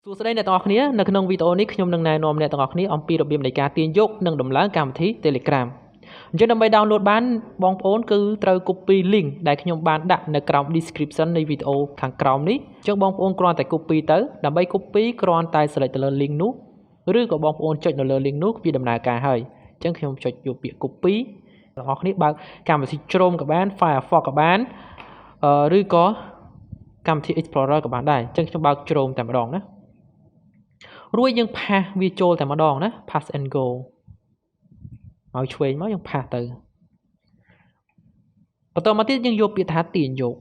សួស្តីអ្នកទាំងអស់គ្នានៅក្នុងវីដេអូនេះខ្ញុំនឹងណែនាំអ្នកទាំងអស់គ្នាអំពីរបៀបនៃការទាញយកនិងដំឡើងកម្មវិធី Telegram អញ្ចឹងដើម្បី download បានបងប្អូនគឺត្រូវ copy link ដែលខ្ញុំបានដាក់នៅក្រោម description នៃវីដេអូខាងក្រោមនេះអញ្ចឹងបងប្អូនគ្រាន់តែ copy ទៅដើម្បី copy គ្រាន់តែ select ទៅលើ link នោះឬក៏បងប្អូនចុចនៅលើ link នោះវាដំណើរការហើយអញ្ចឹងខ្ញុំចុចយកពាក្យ copy បងប្អូនគ្នាបើកកម្មវិធី Chrome ក៏បាន Firefox ក៏បានឬក៏កម្មវិធី Explorer ក៏បានដែរអញ្ចឹងខ្ញុំបើក Chrome តែម្ដងណារួចយើងផាសវាចូលតែម្ដងណា pass and go ឲ្យឆ្វេងមកយើងផាសទៅបន្តមកទៀតយើងយកពាក្យថាទាញយក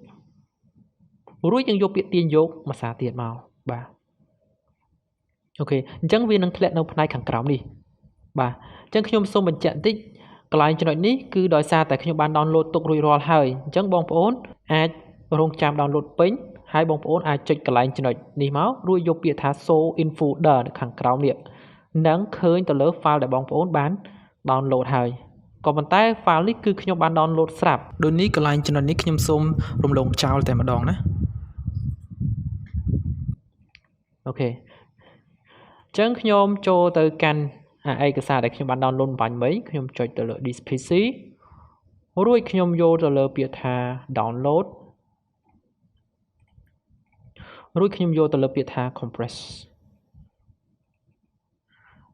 រួចយើងយកពាក្យទាញយកមួយសារទៀតមកបាទអូខេអញ្ចឹងវានឹងធ្លាក់នៅផ្នែកខាងក្រោមនេះបាទអញ្ចឹងខ្ញុំសូមបញ្ជាក់បន្តិចកន្លែងចំណុចនេះគឺដោយសារតែខ្ញុំបាន download ទុករួចរាល់ហើយអញ្ចឹងបងប្អូនអាចរងចាំ download ពេញហើយបងប្អូនអាចចុចកន្លែងចំណុចនេះមករួចយកពាក្យថា show in folder នៅខាងក្រោមនេះនឹងឃើញទៅលើ file ដែលបងប្អូនបាន download ហើយក៏ប៉ុន្តែ file នេះគឺខ្ញុំបាន download ស្រាប់ដូចនេះកន្លែងចំណុចនេះខ្ញុំសូមរំលងចោលតែម្ដងណាអូខេអញ្ចឹងខ្ញុំចូលទៅកាន់ឯកសារដែលខ្ញុំបាន download បាញ់មិញខ្ញុំចុចទៅលើ this PC រួចខ្ញុំយកទៅលើពាក្យថា download រួចខ្ញុំយកទៅលើពាក្យថា compress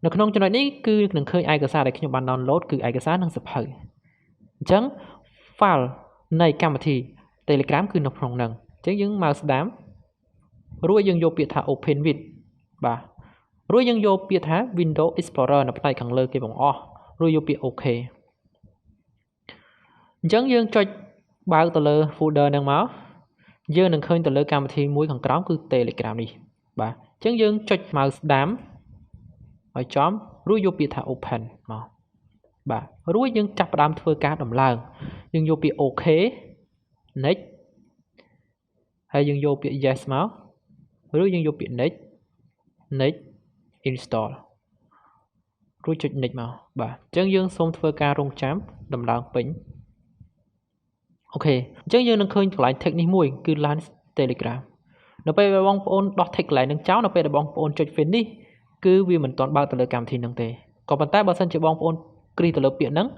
នៅក្នុងចំណុចនេះគឺនឹងឃើញឯកសារដែលខ្ញុំបាន download គឺឯកសារនិងសៀវភៅអញ្ចឹង file នៃកម្មវិធី Telegram គឺនៅក្នុងហ្នឹងអញ្ចឹងយើងមកស្ដាំរួចយើងយកពាក្យថា open with បាទរួចយើងយកពាក្យថា Windows Explorer នៅផ្នែកខាងលើគេបង្អស់រួចយកពាក្យ OK អញ្ចឹងយើងចុចបើកទៅលើ folder ហ្នឹងមកយើងនឹងឃើញទៅលើកម្មវិធីមួយខាងក្រោមគឺ Telegram នេះបាទអញ្ចឹងយើងចុចមកស្ដាំឲ្យចំរួចយកពាក្យថា open មកបាទរួចយើងចាប់ផ្ដើមធ្វើការដំឡើងយើងយកពាក្យ OK next ហើយយើងយកពាក្យ yes មករួចយើងយកពាក្យ next install រួចចុច next មកបាទអញ្ចឹងយើងសូមធ្វើការរងចាំដំឡើងពេញអូខេអញ្ចឹងយើងនឹងឃើញកន្លែង text នេះមួយគឺ launch Telegram នៅពេលបងប្អូនដោះ text កន្លែងហ្នឹងចោលនៅពេលដែលបងប្អូនចុច finish គឺវាមិនទាន់បើកទៅលើកម្មវិធីហ្នឹងទេក៏ប៉ុន្តែបើសិនជាបងប្អូនគ្រីទៅលើពាក្យហ្នឹង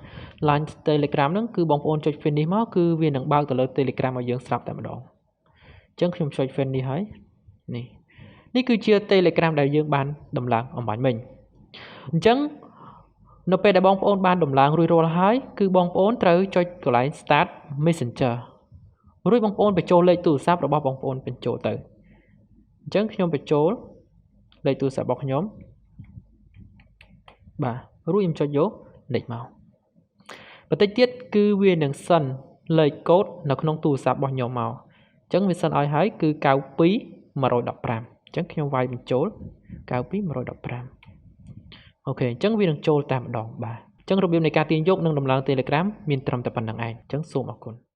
launch Telegram ហ្នឹងគឺបងប្អូនចុច finish មកគឺវានឹងបើកទៅលើ Telegram ឲ្យយើងស្រាប់តែម្ដងអញ្ចឹងខ្ញុំចុច finish ហើយនេះគឺជា Telegram ដែលយើងបានដំឡើងអំបញ្ញមិញអញ្ចឹងនៅពេលដែលបងប្អូនបានដំឡើងរួចរាល់ហើយគឺបងប្អូនត្រូវចុចកន្លែង start messenger រួចបងប្អូនបញ្ចូលលេខទូរស័ព្ទរបស់បងប្អូនបញ្ចូលទៅអញ្ចឹងខ្ញុំបញ្ចូលលេខទូរស័ព្ទរបស់ខ្ញុំបាទរួចខ្ញុំចុចយក next មកបន្តិចទៀតគឺវានឹងសិនលេខកូដនៅក្នុងទូរស័ព្ទរបស់ខ្ញុំមកអញ្ចឹងវាសិនឲ្យហើយគឺ92 115អញ្ចឹងខ្ញុំវាយបញ្ចូល92 115អូខេអញ្ចឹងវានឹងចូលតែម្ដងបាទអញ្ចឹងរបៀបនៃការទាញយកនិងដំឡើង Telegram មានត្រឹមតែប៉ុណ្្នឹងឯងអញ្ចឹងសូមអរគុណ